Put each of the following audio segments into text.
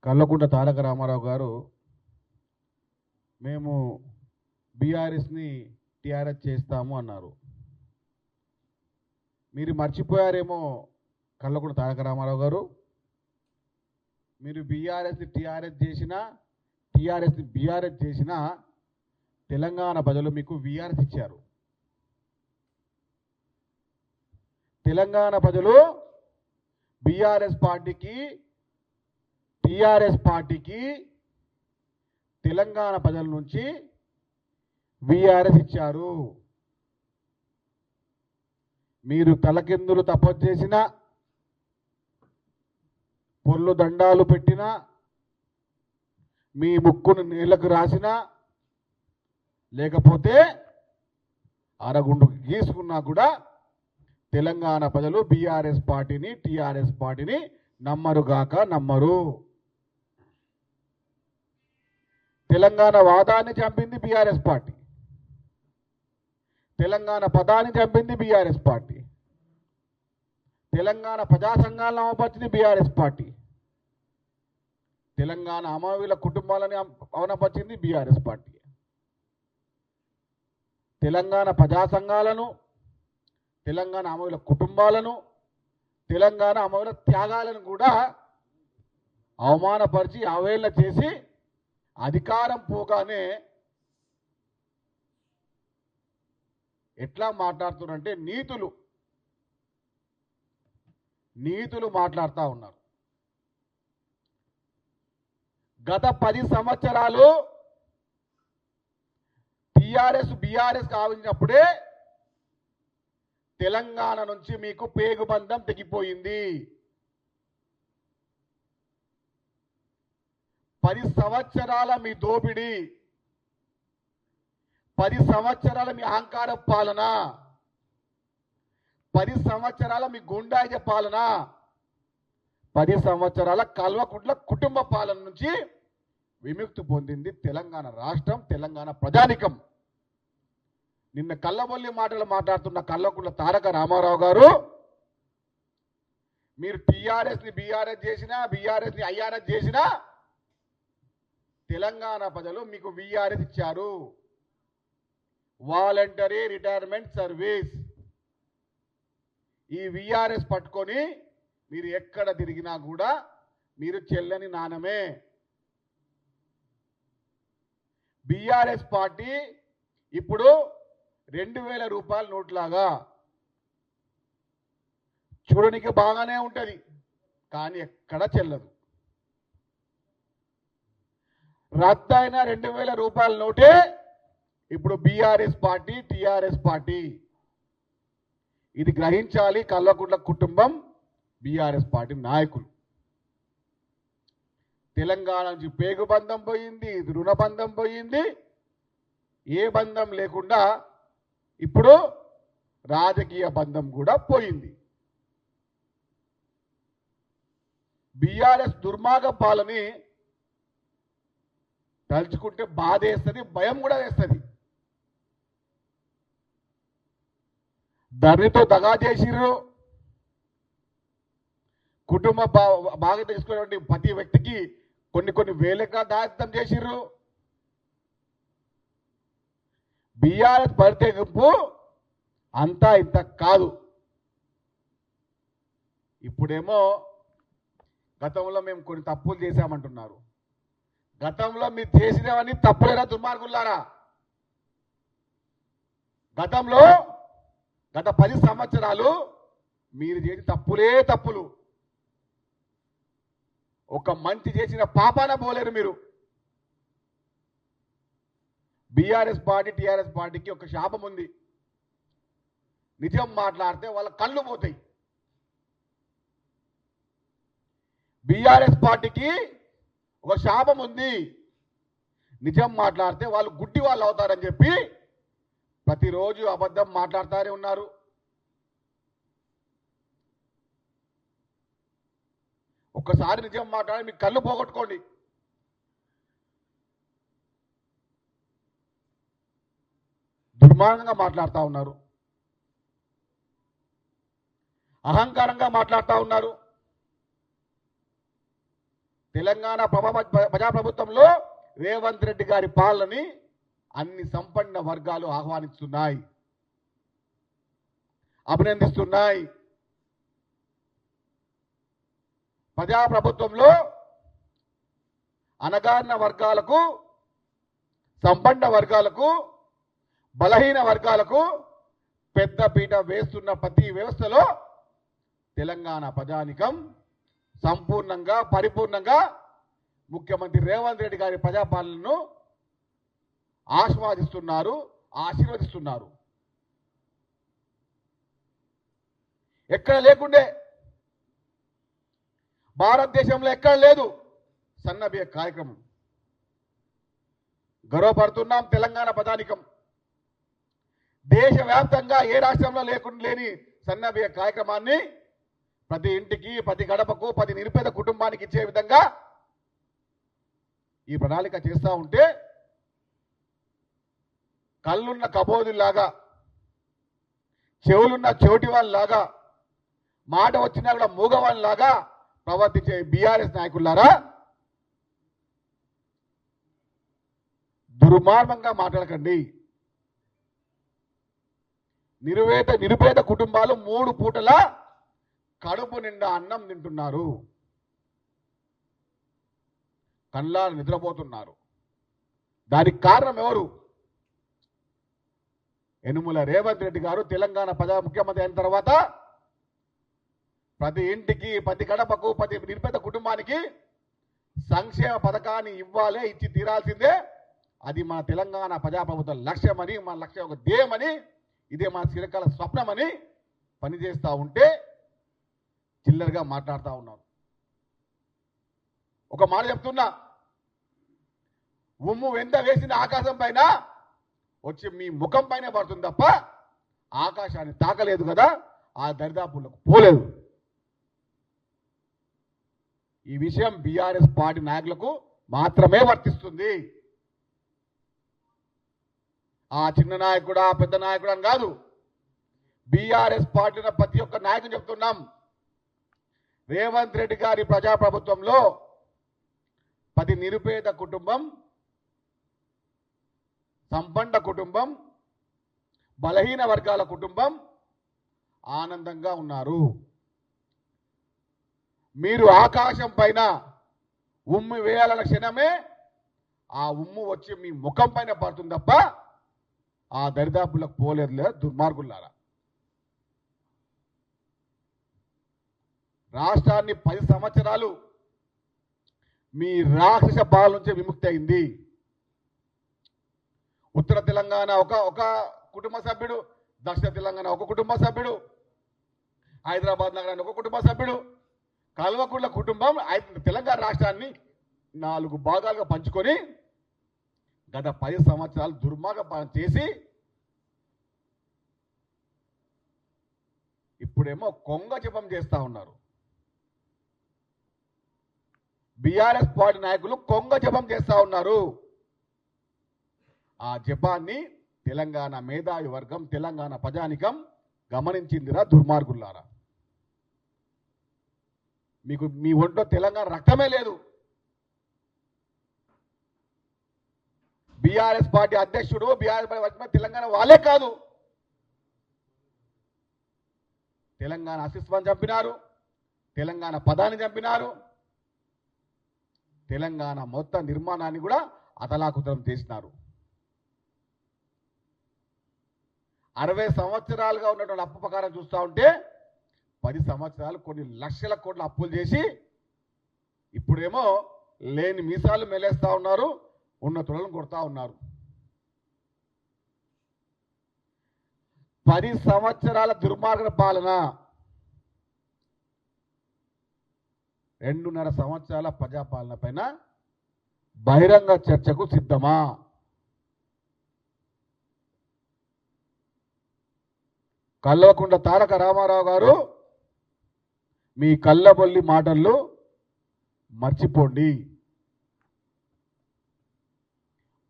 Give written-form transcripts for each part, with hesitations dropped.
కల్వకుంట్ల తారక రామారావు గారు మేము బీఆర్ఎస్ని టీఆర్ఎస్ చేస్తాము అన్నారు. మీరు మర్చిపోయారేమో కల్వకుంట్ల తారక రామారావు గారు, మీరు బీఆర్ఎస్ని టీఆర్ఎస్ చేసినా టీఆర్ఎస్ని బీఆర్ఎస్ చేసినా తెలంగాణ ప్రజలు మీకు వీఆర్ఎస్ ఇచ్చారు. తెలంగాణ ప్రజలు బీఆర్ఎస్ పార్టీకి టీఆర్ఎస్ పార్టీకి తెలంగాణ ప్రజల నుంచి వీఆర్ఎస్ ఇచ్చారు. మీరు తలకిందులు తపస్సు చేసినా, పొర్లు దండాలు పెట్టినా, మీ ముక్కును నీళ్లకు రాసినా, లేకపోతే అరగుండు గీసుకున్నా కూడా తెలంగాణ ప్రజలు బీఆర్ఎస్ పార్టీని టీఆర్ఎస్ పార్టీని నమ్మరుగాక నమ్మరు. తెలంగాణ వాదాన్ని చంపింది బీఆర్ఎస్ పార్టీ, తెలంగాణ పదాన్ని చంపింది బీఆర్ఎస్ పార్టీ, తెలంగాణ ప్రజా సంఘాలను అవపరిచింది బీఆర్ఎస్ పార్టీ, తెలంగాణ అమరవీరుల కుటుంబాలని అవనపరిచింది బీఆర్ఎస్ పార్టీ. తెలంగాణ ప్రజా సంఘాలను, తెలంగాణ అమరవీరుల కుటుంబాలను, తెలంగాణ అమరవీరుల త్యాగాలను కూడా అవమానపరిచి అవహేళన చేసి అధికారం పోగానే ఎట్లా మాట్లాడుతున్నారంటే నీతులు మాట్లాడుతూ ఉన్నారు. గత 10 సంవత్సరాలు టీఆర్ఎస్ బీఆర్ఎస్ కావించినప్పుడే తెలంగాణ నుంచి మీకు పేగుబంధం తెగిపోయింది. 10 సంవత్సరాల మీ దోపిడీ, 10 సంవత్సరాల మీ అహంకార పాలన, 10 సంవత్సరాల మీ గుండాయిజ పాలన, 10 సంవత్సరాల కల్వకుంట్ల కుటుంబ పాలన నుంచి విముక్తి పొందింది తెలంగాణ రాష్ట్రం, తెలంగాణ ప్రజానికం. నిన్న కల్లబొల్లి మాటలు మాట్లాడుతున్న కల్వకుంట్ల తారక రామారావు గారు, మీరు టీఆర్ఎస్ని బీఆర్ఎస్ చేసినా బీఆర్ఎస్ని ఐఆర్ఎస్ చేసినా తెలంగాణ ప్రజలు మీకు వీఆర్ఎస్ ఇచ్చారు, వాలంటరీ రిటైర్మెంట్ సర్వీస్. ఈ వీఆర్ఎస్ పట్టుకొని మీరు ఎక్కడ తిరిగినా కూడా మీరు చెల్లని నాణమే. బీఆర్ఎస్ పార్టీ ఇప్పుడు 2000 రూపాయల నోట్లాగా చూడడానికి బాగానే ఉంటుంది, కానీ ఎక్కడ చెల్లదు. రద్దయిన 2000 రూపాయల నోటే ఇప్పుడు బీఆర్ఎస్ పార్టీ టీఆర్ఎస్ పార్టీ. ఇది గ్రహించాలి కల్వకుంట్ల కుటుంబం, బీఆర్ఎస్ పార్టీ నాయకులు. తెలంగాణ నుంచి పేగుబంధం పోయింది, రుణబంధం పోయింది, ఏ బంధం లేకుండా ఇప్పుడు రాజకీయ బంధం కూడా పోయింది. బీఆర్ఎస్ దుర్మార్గ పాలని తలుచుకుంటే బాధ వేస్తుంది, భయం కూడా వేస్తుంది. ధరణితో దగా చేసిర్రు, కుటుంబ బాగా తీసుకునేటువంటి ప్రతి వ్యక్తికి కొన్ని వేలగా దాయిత్వం చేసిర్రు. బీఆర్ఎస్ బరితెగింపు అంతా ఇంత కాదు. ఇప్పుడేమో గతంలో మేము కొన్ని తప్పులు చేశామంటున్నారు. గతంలో మీరు చేసినవన్నీ తప్పులేరా దుర్మార్గులారా? గతంలో గత 10 సంవత్సరాలు మీరు చేసిన తప్పులే తప్పులు. ఒక మంచి చేసిన పాపాన పోలేరు మీరు. బీఆర్ఎస్ పార్టీ టీఆర్ఎస్ పార్టీకి ఒక శాపం ఉంది, నిజం మాట్లాడితే వాళ్ళ కళ్ళు పోతాయి. బీఆర్ఎస్ పార్టీకి ఒక శాపం ఉంది, నిజం మాట్లాడితే వాళ్ళు గుడ్డి వాళ్ళు అవుతారని చెప్పి ప్రతిరోజు అబద్ధం మాట్లాడుతూనే ఉన్నారు. ఒక్కసారి నిజం మాట్లాడి మీ కళ్ళు పోగొట్టుకోండి. దుర్మార్గంగా మాట్లాడుతూ ఉన్నారు, అహంకారంగా మాట్లాడుతూ ఉన్నారు. తెలంగాణ ప్రజాప్రభుత్వంలో రేవంత్ రెడ్డి గారి పాలనని అన్ని సంపన్న వర్గాలు ఆహ్వానిస్తున్నాయి, అభినందిస్తున్నాయి. ప్రజాప్రభుత్వంలో అనగారిన వర్గాలకు, సంపన్న వర్గాలకు, బలహీన వర్గాలకు పెద్ద పీట వేస్తున్న ప్రతి వ్యవస్థలో తెలంగాణ ప్రజానికం సంపూర్ణంగా, పరిపూర్ణంగా ముఖ్యమంత్రి రేవంత్ రెడ్డి గారి ప్రజాపాలనను ఆస్వాదిస్తున్నారు, ఆశీర్వదిస్తున్నారు. ఎక్కడ లేకుండే, భారతదేశంలో ఎక్కడ లేదు సన్నబియ్య కార్యక్రమం. గర్వపడుతున్నాం తెలంగాణ ప్రజానికం. దేశవ్యాప్తంగా ఏ రాష్ట్రంలో లేని సన్నబియ్య కార్యక్రమాన్ని ప్రతి ఇంటికి, ప్రతి గడపకు, ప్రతి నిరుపేద కుటుంబానికి ఇచ్చే విధంగా ఈ ప్రణాళిక చేస్తూ ఉంటే కళ్ళున్న కబోదుల్లాగా, చెవులున్న చెవిటి వాళ్ళలాగా, మాట వచ్చినా కూడా మూగవాళ్ళలాగా ప్రవర్తించే బీఆర్ఎస్ నాయకులారా, దుర్మార్గంగా మాట్లాడకండి. నిరుపేద కుటుంబాలు 3 పూటల కడుపు నిండా అన్నం తింటున్నారు, కళ్ళాలు నిద్రపోతున్నారు. దానికి కారణం ఎవరు? యనుమల రేవంత్ రెడ్డి గారు తెలంగాణ ముఖ్యమంత్రి అయిన తర్వాత ప్రతి ఇంటికి, ప్రతి గడపకు, ప్రతి నిరుపేద కుటుంబానికి సంక్షేమ పథకాన్ని ఇవ్వాలే, ఇచ్చి తీరాల్సిందే. అది మన తెలంగాణ ప్రజాప్రభుత్వ లక్ష్యమని, మన లక్ష్యం ఒక ధ్యేయమని, ఇదే మన చిరకాల స్వప్నమని పనిచేస్తూ ఉంటే చిల్లరగా మాట్లాడుతూ ఉన్నారు. ఒక మాట చెప్తున్నా, ఉమ్ము ఎంత వేసిన ఆకాశం పైన వచ్చి మీ ముఖం పైన పడుతుంది తప్ప ఆకాశాన్ని తాకలేదు కదా, ఆ దరిదాపులకు పోలేదు. ఈ విషయం బీఆర్ఎస్ పార్టీ నాయకులకు మాత్రమే వర్తిస్తుంది. ఆ చిన్న నాయకుడా, పెద్ద నాయకుడు అని కాదు, బీఆర్ఎస్ పార్టీలో ప్రతి ఒక్క నాయకుడు చెప్తున్నాం. రేవంత్ రెడ్డి గారి ప్రజాప్రభుత్వంలో ప్రతి నిరుపేద కుటుంబం, సంపన్న కుటుంబం, బలహీన వర్గాల కుటుంబం ఆనందంగా ఉన్నారు. మీరు ఆకాశం పైన ఉమ్ము వేయాలన్న క్షణమే ఆ ఉమ్ము వచ్చి మీ ముఖం పైన పడుతుంది తప్ప ఆ దరిదాపులకు పోలేదు లేదా దుర్మార్గులారా. రాష్ట్రాన్ని 10 సంవత్సరాలు మీ రాక్షస పాలన నుంచి విముక్తి అయింది. ఉత్తర తెలంగాణ ఒక కుటుంబ సభ్యుడు, దక్షిణ తెలంగాణ ఒక కుటుంబ సభ్యుడు, హైదరాబాద్ నగరాన్ని ఒక కుటుంబ సభ్యుడు, కల్వకుంట్ల కుటుంబం తెలంగాణ రాష్ట్రాన్ని 4 భాగాలుగా పంచుకొని గత 10 సంవత్సరాలు దుర్మార్గ పాలన చేసి ఇప్పుడేమో కొంగ జపం చేస్తూ ఉన్నారు. బీఆర్ఎస్ పార్టీ నాయకులు కొంగ జపం చేస్తూ ఉన్నారు. ఆ జపాన్ని తెలంగాణ మేధావి వర్గం, తెలంగాణ ప్రజానికం గమనించిందిరా దుర్మార్గులారా. మీకు మీ ఒంట్లో తెలంగాణ రక్తమే లేదు. బీఆర్ఎస్ పార్టీ అధ్యక్షుడు, బీఆర్ఎస్ పార్టీ తెలంగాణ వాళ్ళే కాదు, తెలంగాణ అస్తిత్వాన్ని చంపినారు, తెలంగాణ పదాన్ని చంపినారు, తెలంగాణ మొత్తం నిర్మాణాన్ని కూడా అతలాకుతలం చేసినారు. 60 సంవత్సరాలుగా ఉన్నటువంటి అప్పు ప్రకారం చూస్తూ ఉంటే 10 సంవత్సరాలు కొన్ని లక్షల కోట్ల అప్పులు చేసి ఇప్పుడేమో లేని మీసాలు మెలేస్తూ ఉన్నారు, ఉన్న తులను కొడతా ఉన్నారు. 10 సంవత్సరాల దుర్మార్గ పాలన, 2.5 సంవత్సరాల ప్రజాపాలన పైన బహిరంగ చర్చకు సిద్ధమా? కల్వకుంట్ల తారక రామారావు గారు మీ కళ్ళబొల్లి మాటలు మర్చిపోండి.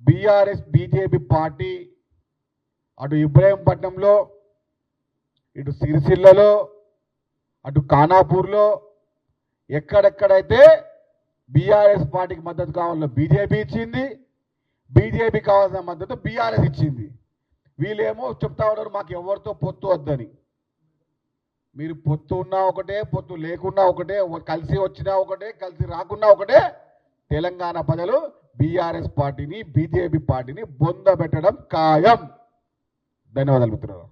బీఆర్ఎస్ బీజేపీ పార్టీ అటు ఇబ్రాహీంపట్నంలో, ఇటు సిరిసిల్లలో, అటు ఖానాపూర్లో ఎక్కడెక్కడైతే బీఆర్ఎస్ పార్టీకి మద్దతు కావాలన్న బీజేపీ ఇచ్చింది, బీజేపీ కావాల్సిన మద్దతు బీఆర్ఎస్ ఇచ్చింది. వీళ్ళేమో చెప్తా ఉన్నారు మాకు ఎవరితో పొత్తు వద్దని. మీరు పొత్తు ఉన్నా ఒకటే, పొత్తు లేకున్నా ఒకటే, కలిసి వచ్చినా ఒకటే, కలిసి రాకున్నా ఒకటే, తెలంగాణ ప్రజలు బీఆర్ఎస్ పార్టీని బీజేపీ పార్టీని బొంద పెట్టడం ఖాయం. ధన్యవాదాలు మిత్రులు.